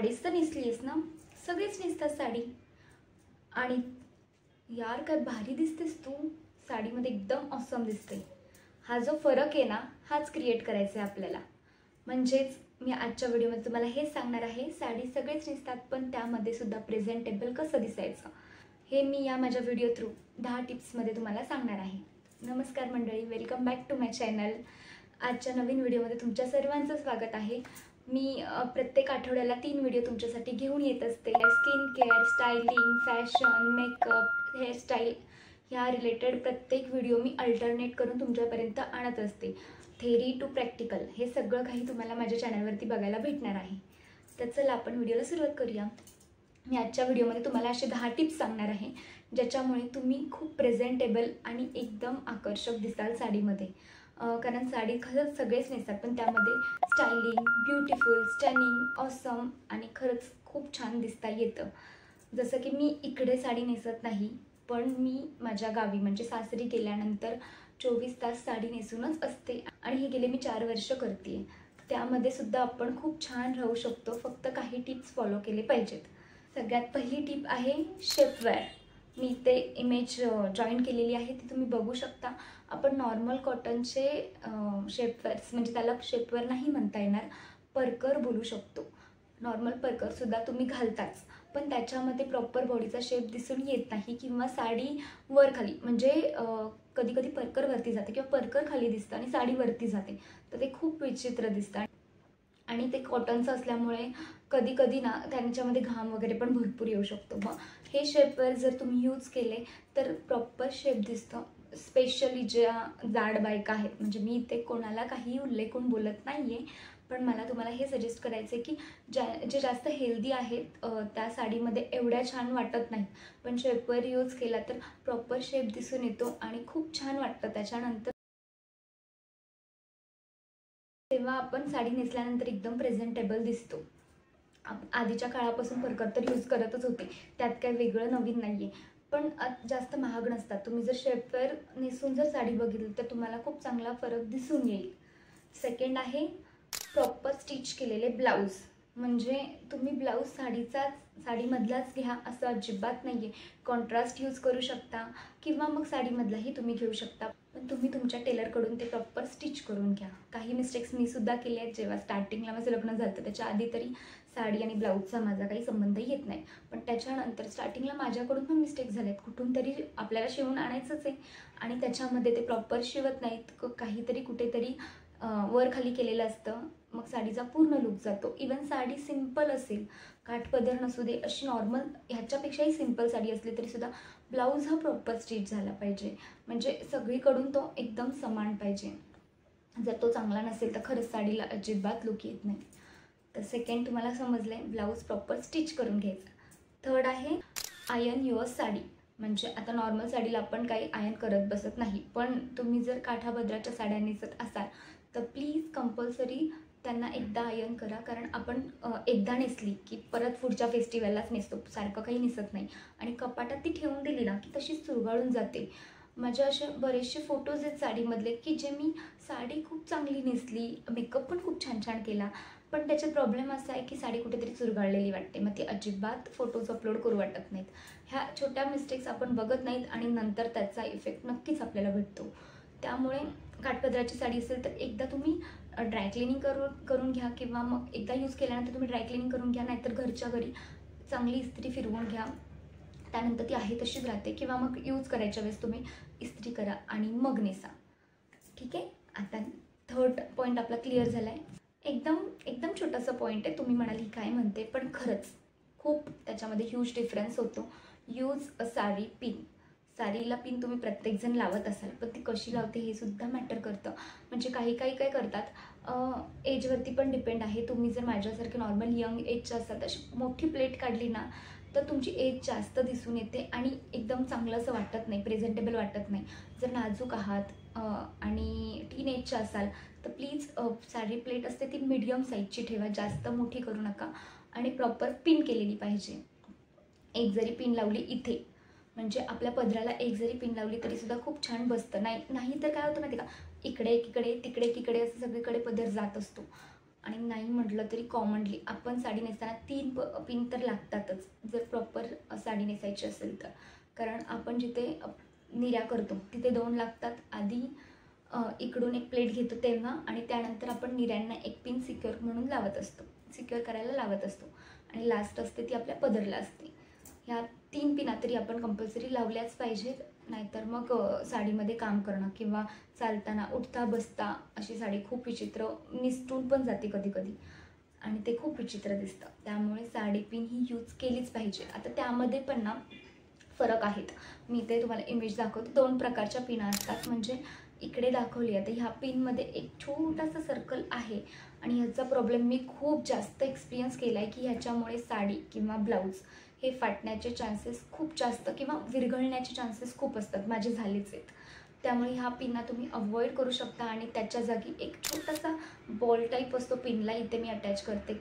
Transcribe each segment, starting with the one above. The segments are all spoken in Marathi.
साडीच तर नेसलीस ना, सगळेच नेसतात साडी. आणि यार काय भारी दिसतेस तू साडीमध्ये, एकदम ऑसम दिसते. हा जो फरक आहे ना, हाच क्रिएट करायचा आहे आपल्याला. म्हणजेच मी आजच्या व्हिडिओमध्ये तुम्हाला हेच सांगणार आहे, साडी सगळेच नेसतात पण त्यामध्ये सुद्धा प्रेझेंटेबल कसं दिसायचं हे मी या माझ्या व्हिडिओ थ्रू 10 टिप्समध्ये तुम्हाला सांगणार आहे. नमस्कार मंडळी, welcome back to my channel. आजच्या नवीन व्हिडिओमध्ये तुमच्या सर्वांचं स्वागत आहे. मी प्रत्येक आठवड्याला 3 व्हिडिओ तुमच्यासाठी घेऊन येत असते. Skin care, styling, fashion, makeup, hairstyle ह्या रिलेटेड प्रत्येक व्हिडिओ मी अल्टरनेट करून तुमच्यापर्यंत आणत असते. थेरी टू प्रॅक्टिकल हे सगळं काही तुम्हाला माझ्या चॅनलवरती बघायला भेटणार आहे. तर चला आपण व्हिडिओला सुरुवात करूया. मी आजच्या व्हिडिओमध्ये तुम्हाला असे 10 टिप्स सांगणार आहे ज्याच्यामुळे तुम्ही खूप प्रेझेंटेबल आणि एकदम आकर्षक दिसाल साडीमध्ये. कारण साडी खरंच सगळेच नेसतात पण त्यामध्ये स्टायलिंग, ब्युटिफुल, स्टनिंग, ऑसम आणि खरंच खूप छान दिसता येतं. जसं की मी इकडे साडी नेसत नाही, पण मी माझ्या गावी म्हणजे सासरी गेल्यानंतर 24 तास साडी नेसूनच असते आणि हे गेले मी 4 वर्ष करते. त्यामध्ये सुद्धा आपण खूप छान राहू शकतो, फक्त काही टिप्स फॉलो केले पाहिजेत. सगळ्यात पहिली टिप आहे शेपवेअर. मी ते इमेज जॉईन केलेली आहे, ती तुम्ही बघू शकता. आपण नॉर्मल कॉटनचे शेपवेअर्स म्हणजे त्याला शेपवेअर नाही म्हणता येणार, परकर बोलू शकतो. नॉर्मल परकरसुद्धा तुम्ही घालताच, पण त्याच्यामध्ये प्रॉपर बॉडीचा शेप दिसून येत नाही किंवा साडी वर खाली म्हणजे कधी कधी परकर वरती जाते किंवा परकर खाली दिसतं आणि साडी वरती जाते, तर ते खूप विचित्र दिसतं. आणि ते कॉटनचं असल्यामुळे कधी कधी ना त्यांच्यामध्ये घाम वगैरे पण भरपूर येऊ शकतो. मग हे शेपवेअर जर तुम्ही यूज केले तर प्रॉपर शेप दिसतं. स्पेशली ज्या जाड बायका आहेत, म्हणजे मी इथे कोणाला काही उल्लेखून बोलत नाही आहे, पण मला तुम्हाला हे सजेस्ट करायचं आहे की जे जास्त हेल्दी आहेत त्या साडीमध्ये एवढ्या छान वाटत नाही, पण शेपवेअर यूज केला तर प्रॉपर शेप दिसून येतो आणि खूप छान वाटतं त्याच्यानंतर. तेव्हा आपण साडी नेसल्यानंतर एकदम प्रेझेंटेबल दिसतो. आधीच्या काळापासून परकर तर यूज करतच होते, त्यात काही वेगळं नवीन नाही आहे, पण जास्त महाग नसतात. तुम्ही जर शेपवेअर नेसून जर साडी बघितली तर तुम्हाला खूप चांगला फरक दिसून येईल. सेकंड आहे प्रॉपर स्टिच केलेले ब्लाऊज. म्हणजे तुम्ही ब्लाऊज साडीमधलाच घ्या असं अजिबात नाही आहे. कॉन्ट्रास्ट यूज करू शकता किंवा मग साडीमधलाही तुम्ही घेऊ शकता, पण तुम्ही तुमच्या टेलरकडून ते प्रॉपर स्टिच करून घ्या. काही मिस्टेक्स मी सुद्धा केले आहेत. जेव्हा स्टार्टिंगला माझं लग्न झालं त्याच्या आधी तरी साडी आणि ब्लाऊजचा माझा काही संबंध येत नाही, पण त्याच्यानंतर स्टार्टिंगला माझ्याकडून पण मिस्टेक झाल्यात. कुठून तरी आपल्याला शिवून आणायचंच आहे आणि त्याच्यामध्ये ते प्रॉपर शिवत नाहीत, काहीतरी कुठेतरी वर खाली केलेलं असतं, मग साडीचा पूर्ण लुक जातो. इवन साडी सिंपल असेल, काठपदर नसू दे, अशी नॉर्मल ह्याच्यापेक्षाही सिंपल साडी असली तरीसुद्धा ब्लाऊज हा प्रॉपर स्टिच झाला पाहिजे, म्हणजे सगळीकडून तो एकदम समान पाहिजे. जर तो चांगला नसेल तर खरंच साडीला अजिबात लुक येत नाही. तर सेकंड तुम्हाला समजलं आहे, ब्लाऊज प्रॉपर स्टिच करून घ्यायचा. थर्ड आहे आयर्न युअर साडी. म्हणजे आता नॉर्मल साडीला आपण काही आयर्न करत बसत नाही, पण तुम्ही जर काठापदराच्या साड्या नेसत असाल तर प्लीज कंपल्सरी त्यांना एकदा आयर्न करा. कारण आपण एकदा नेसली की परत पुढच्या फेस्टिवललाच नेसतो, सारखं काही नेसत नाही. आणि कपाटात ती ठेवून दिली ना की तशीच चुरगाळून जाते. माझे असे बरेचसे फोटोज आहेत साडीमधले की जे मी साडी खूप चांगली नेसली, मेकअप पण खूप छान छान केला, पण त्याच्यात प्रॉब्लेम असा आहे की साडी कुठेतरी चुरगाळलेली वाटते, मग ती अजिबात फोटोज अपलोड करू वाटत नाहीत. ह्या छोट्या मिस्टेक्स आपण बघत नाहीत आणि नंतर त्याचा इफेक्ट नक्कीच आपल्याला भेटतो. त्यामुळे काठपदराची साडी असेल तर एकदा तुम्ही ड्रायक्लिनिंग करून घ्या किंवा मग एकदा यूज केल्यानंतर तुम्ही ड्रायक्लिनिंग करून घ्या, नाहीतर घरच्या घरी चांगली इस्त्री फिरवून घ्या, त्यानंतर ती आहे तशीच राहते. किंवा मग यूज करायच्या वेळेस तुम्ही इस्त्री करा आणि मग नेसा. ठीक आहे, आता थर्ड पॉईंट आपला क्लिअर झाला आहे. एकदम छोटासा पॉईंट आहे, तुम्ही म्हणाल ही काय म्हणते, पण खरंच खूप त्याच्यामध्ये ह्यूज डिफरन्स होतो. Use a sari pin. साडीला पिन तुम्ही प्रत्येकजण लावत असाल, पण ती कशी लावते हे सुद्धा मॅटर करतं. म्हणजे काही काय करतात, एजवरती पण डिपेंड आहे. तुम्ही जर माझ्यासारखे नॉर्मल यंग एजच्या असाल तर अशी मोठी प्लेट काढली ना तर तुमची एज जास्त दिसून येते आणि एकदम चांगलं असं वाटत नाही, प्रेझेंटेबल वाटत नाही. जर नाजूक आहात आणि टीनेजच्या असाल तर प्लीज साडी प्लेट असते ती मीडियम साईजची ठेवा, जास्त मोठी करू नका आणि प्रॉपर पिन केलेली पाहिजे. एक जरी पिन लावली इथे, म्हणजे आपल्या पदराला एक जरी पिन लावली तरीसुद्धा खूप छान बसतं. नाही तर काय होतं माहिती का, इकडे तिकडे असं सगळीकडे पदर जात असतो. आणि नाही म्हटलं तरी कॉमनली आपण साडी नेसताना 3 पिन तर लागतातच, जर प्रॉपर साडी नेसायची असेल तर. कारण आपण जिथे निर्या करतो तिथे 2 लागतात. आधी इकडून एक प्लेट घेतो तेव्हा, आणि त्यानंतर आपण निर्यांना एक पिन सिक्युअर म्हणून लावत असतो, सिक्युअर करायला लावत असतो, आणि लास्ट असते ती आपल्या पदरला असते. ह्या 3 पिना तरी आपण कंपल्सरी लावल्याच पाहिजेत, नाहीतर मग साडीमध्ये काम करणं किंवा चालताना उठता बसता अशी साडी खूप विचित्र निसटून पण जाते कधी कधी, आणि ते खूप विचित्र दिसतं. त्यामुळे साडी पिन ही यूज केलीच पाहिजे. आता त्यामध्ये पण ना फरक आहेत. मी ते तुम्हाला इमेज दाखवते. 2 प्रकारच्या पिना असतात. म्हणजे इकडे दाखवली आहे तर ह्या पिनमध्ये एक छोटासा सर्कल आहे, आणि ह्याचा प्रॉब्लेम मी खूप जास्त एक्सपिरियन्स केला आहे की ह्याच्यामुळे साडी किंवा ब्लाऊज हे फाटण्याचे चान्सेस खूप जास्त किंवा विरघळण्याचे चान्सेस खूप असतात. माझे झालेच आहेत. त्यामुळे ह्या पिनना तुम्ही अवॉइड करू शकता, आणि त्याच्या जागी एक छोटासा बॉल टाईप असतो पिनला, इथे मी अटॅच करते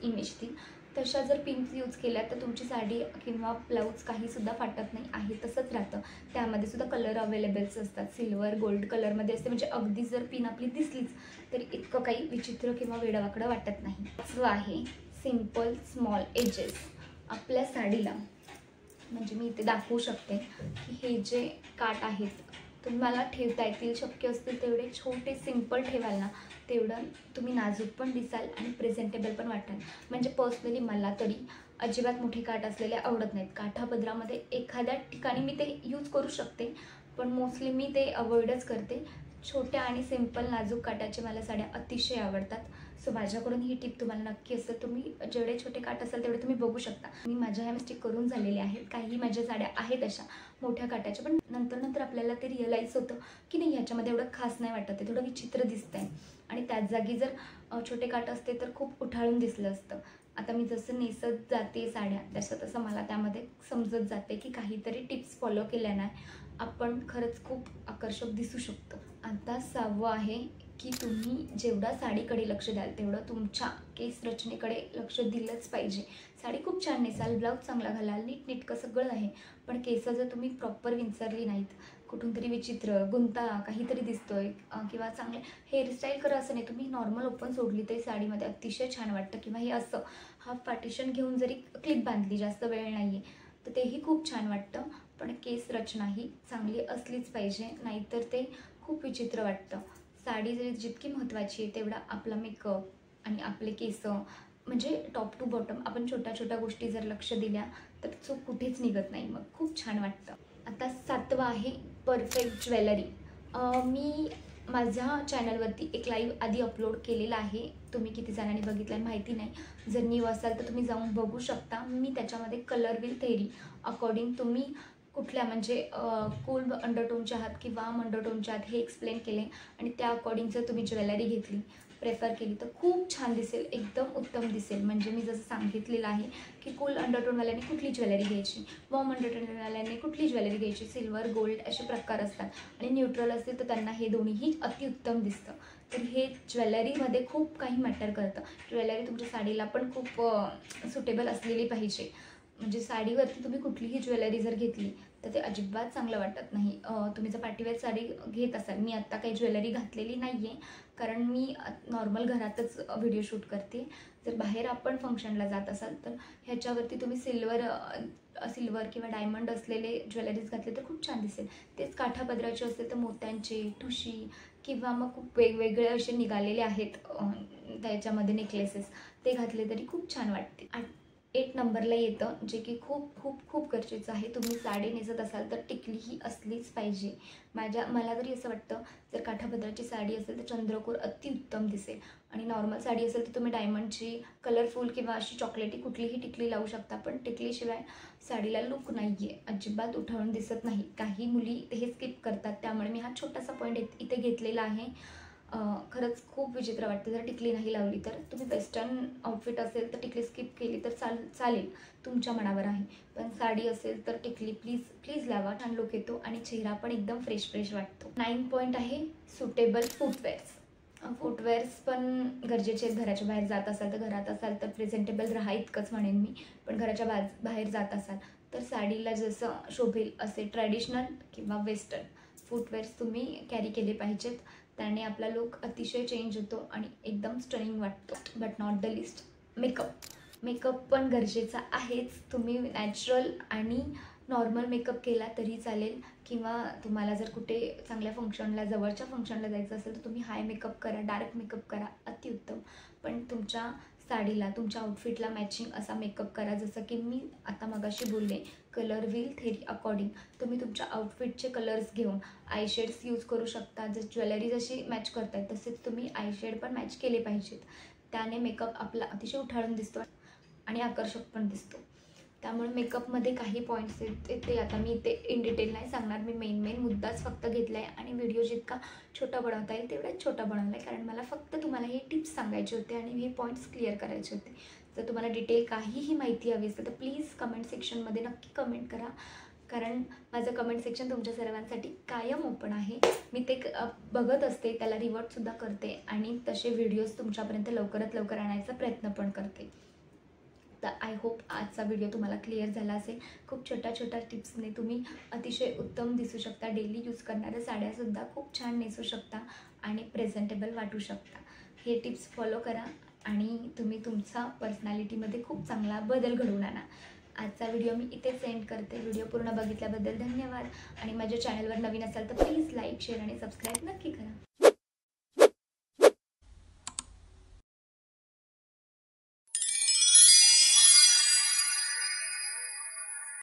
इमेज ती. तशा जर पिन्स यूज केल्या तर तुमची साडी किंवा ब्लाऊज काहीसुद्धा फाटत नाही, आहे तसंच राहतं. त्यामध्ये सुद्धा कलर अवेलेबल्स असतात, सिल्वर गोल्ड कलरमध्ये असते. म्हणजे अगदी जर पिन आपली दिसलीच तरी इतकं काही विचित्र किंवा वेडवाकडं वाटत नाही. असं आहे सिम्पल स्मॉल एजेस आपल्या साडीला. म्हणजे मी इथे दाखवू शकते की हे जे काट आहेत तुम्हाला ठेवता येतील, शक्य असतील तेवढे छोटे सिम्पल ठेवाल ना, तेवढं तुम्ही नाजूक पण दिसाल आणि प्रेझेंटेबल पण वाटाल. म्हणजे पर्सनली मला तरी अजिबात मोठे काठ असलेले आवडत नाहीत. काठापदरामध्ये एखाद्या ठिकाणी मी ते यूज करू शकते, पण मोस्टली मी ते अवॉइडच करते. छोट्या आणि सिम्पल नाजूक काठाचे मला साड्या अतिशय आवडतात. सो माझ्याकडून ही टिप तुम्हाला नक्की असेल. तुम्ही जेवढे छोटे काठ असेल तेवढे तुम्ही बघू शकता. मी माझ्या ह्या मिस्टेक करून झालेल्या आहेत. काही माझ्या साड्या आहेत अशा मोठ्या काठाच्या, पण नंतर आपल्याला ते रिअलाईज होतं की नाही ह्याच्यामध्ये एवढं खास नाही वाटत आहे, थोडं विचित्र दिसतं आहे. आणि त्याच जागी जर छोटे काठ असते तर खूप उठाळून दिसलं असतं. आता मी जसं नेसत जाते साड्या तसं मला त्यामध्ये समजत जाते की काहीतरी टिप्स फॉलो केल्याने आपण खरंच खूप आकर्षक दिसू शकतो. आता 6वं आहे की तुम्ही जेवढा साडीकडे लक्ष द्याल तेवढं तुमच्या केस रचनेकडे लक्ष दिलंच पाहिजे. साडी खूप छान नेसाल, ब्लाऊज चांगला घालाल, नीटनेटकं सगळं आहे, पण केस जर तुम्ही प्रॉपर विंचरली नाहीत, कुठून तरी विचित्र गुंता काहीतरी दिसतोय किंवा चांगले हेअरस्टाईल करा असं नाही, तुम्ही नॉर्मल ओपन सोडली तरी साडीमध्ये अतिशय छान वाटतं. किंवा हे असं हाफ पार्टिशन घेऊन जरी क्लिप बांधली, जास्त वेळ नाही आहे तर तेही खूप छान वाटतं. पण केस रचना ही चांगली असलीच पाहिजे, नाहीतर ते खूप विचित्र वाटतं. साडी जरी जितकी महत्त्वाची आहे तेवढा आपला मेकअप आणि आपले केस, म्हणजे टॉप टू बॉटम आपण छोट्या छोट्या गोष्टी जर लक्ष दिल्या तर चूक कुठेच निघत नाही, मग खूप छान वाटतं. आता 7वं आहे परफेक्ट ज्वेलरी. मी माझ्या चॅनलवरती एक लाईव्ह आधी अपलोड केलेला आहे. तुम्ही किती जणांनी बघितलं आहे माहिती नाही. जर न्यू असाल तर तुम्ही जाऊन बघू शकता. मी त्याच्यामध्ये कलर विल थेरी अकॉर्डिंग तुम्ही कुठल्या म्हणजे कूल अंडरटोनच्या आहात की वाम अंडरटोनच्या आहात हे एक्सप्लेन केले, आणि त्या अकॉर्डिंग जर तुम्ही ज्वेलरी घेतली, प्रेफर केली तर खूप छान दिसेल, एकदम उत्तम दिसेल. म्हणजे मी जसं सांगितलेलं आहे की कूल अंडरटोनवाल्यांनी कुठली ज्वेलरी घ्यायची, वॉर्म अंडरटोनवाल्यांनी कुठली ज्वेलरी घ्यायची, सिल्वर गोल्ड असे प्रकार असतात, आणि न्यूट्रल असतील तर त्यांना हे दोन्हीही अतिउत्तम दिसतं. तर हे ज्वेलरीमध्ये खूप काही मॅटर करतं. ज्वेलरी तुमच्या साडीला पण खूप सुटेबल असलेली पाहिजे. म्हणजे साडीवरती तुम्ही कुठलीही ज्वेलरी जर घेतली तर ते अजिबात चांगलं वाटत नाही. तुम्ही जर पार्टीवेअर साडी घेत असाल, मी आत्ता काही ज्वेलरी घातलेली नाही आहे कारण मी नॉर्मल घरातच व्हिडिओ शूट करते. जर बाहेर आपण फंक्शनला जात असाल तर ह्याच्यावरती तुम्ही सिल्वर किंवा डायमंड असलेले ज्वेलरीज घातले तर खूप छान दिसेल. तेच काठापदराचे असेल तर मोत्यांचे, ठुशी किंवा मग खूप वेगवेगळे असे निघालेले आहेत त्याच्यामध्ये नेकलेसेस, ते घातले तरी खूप छान वाटते. 8 नंबरला येतं जे की खूप खूप खूप गरजेचं आहे. तुम्ही साडी नेसत असाल तर टिकली ही असलीच पाहिजे. मला तरी असं वाटतं जर काठापदराची साडी असेल तर चंद्रकोर अतिउत्तम दिसेल, आणि नॉर्मल साडी असेल तर तुम्ही डायमंडची कलरफुल किंवा अशी चॉकलेटी कुठलीही टिकली लावू शकता, पण टिकलीशिवाय साडीला लुक नाही आहे, अजिबात उठावून दिसत नाही. काही मुली हे स्किप करतात, त्यामुळे मी हा छोटासा पॉईंट इथे घेतलेला आहे. खरंच खूप विचित्र वाटतं जर टिकली नाही लावली तर. तुम्ही वेस्टर्न आउटफिट असेल तर टिकली स्किप केली तर चालेल, तुमच्या मनावर आहे. पण साडी असेल तर टिकली प्लीज लावा, छान लुक येतो आणि चेहरा पण एकदम फ्रेश वाटतो. 9 पॉईंट आहे सुटेबल फुटवेअर्स. फुटवेअर्स पण गरजेचे आहेत. घराच्या बाहेर जात असाल तर, घरात असाल तर प्रेझेंटेबल राहा इतकंच म्हणेन मी. पण घराच्या बाहेर जात असाल तर साडीला जसं शोभेल असे ट्रॅडिशनल किंवा वेस्टर्न फुटवेअर्स तुम्ही कॅरी केले पाहिजेत. त्याने आपला लुक अतिशय चेंज होतो आणि एकदम स्टनिंग वाटतो. But not the list, makeup पण गरजेचा आहेच. तुम्ही नॅचरल आणि नॉर्मल मेकअप केला तरी चालेल, किंवा तुम्हाला जर कुठे चांगल्या फंक्शनला, जवळच्या फंक्शनला जायचं असेल तर तुम्ही हाय मेकअप करा, डार्क मेकअप करा, अतिउत्तम. पण तुमच्या साडीला, तुमच्या आउटफिटला मॅचिंग असा मेकअप करा. जसं की मी आता मगाशी बोलले, कलर व्हील थेरी अकॉर्डिंग तुम्ही तुमच्या आउटफिटचे कलर्स घेऊन आय शेड्स यूज करू शकता. जर ज्वेलरी जशी मॅच करताय तसेच तुम्ही आय शेड पण मॅच केले पाहिजेत. त्याने मेकअप आपला अतिशय उठाळून दिसतो आणि आकर्षक पण दिसतो. त्यामुळे मेकअपमध्ये काही पॉईंट्स आहेत ते आता मी ते इन डिटेल नाही सांगणार. मी मेन मुद्दाच फक्त घेतला आहे आणि व्हिडिओ जितका छोटा बनवता येईल तेवढाच छोटा बनवला आहे, कारण मला फक्त तुम्हाला हे टिप्स सांगायचे होते आणि हे पॉईंट्स क्लिअर करायचे होते. जर तुम्हाला डिटेल काहीही माहिती हवी असेल तर प्लीज कमेंट सेक्शनमध्ये नक्की कमेंट करा, कारण माझं कमेंट सेक्शन तुमच्या सर्वांसाठी कायम ओपन आहे. मी ते बघत असते, त्याला रिवर्टसुद्धा करते आणि तसे व्हिडिओज तुमच्यापर्यंत लवकरात लवकर आणायचा प्रयत्न पण करते. तर आय होप आजचा व्हिडिओ तुम्हाला क्लिअर झाला असेल. खूप छोट्या टिप्सने तुम्ही अतिशय उत्तम दिसू शकता. डेली यूज करणाऱ्या साड्यासुद्धा खूप छान नेसू शकता आणि प्रेझेंटेबल वाटू शकता. हे टिप्स फॉलो करा आणि तुम्ही तुमचा पर्सनॅलिटीमध्ये खूप चांगला बदल घडवून आणा. आजचा व्हिडिओ मी इथेच एंड करते. व्हिडिओ पूर्ण बघितल्याबद्दल धन्यवाद आणि माझ्या चॅनलवर नवीन असाल तर प्लीज लाईक, शेअर आणि सबस्क्राईब नक्की करा.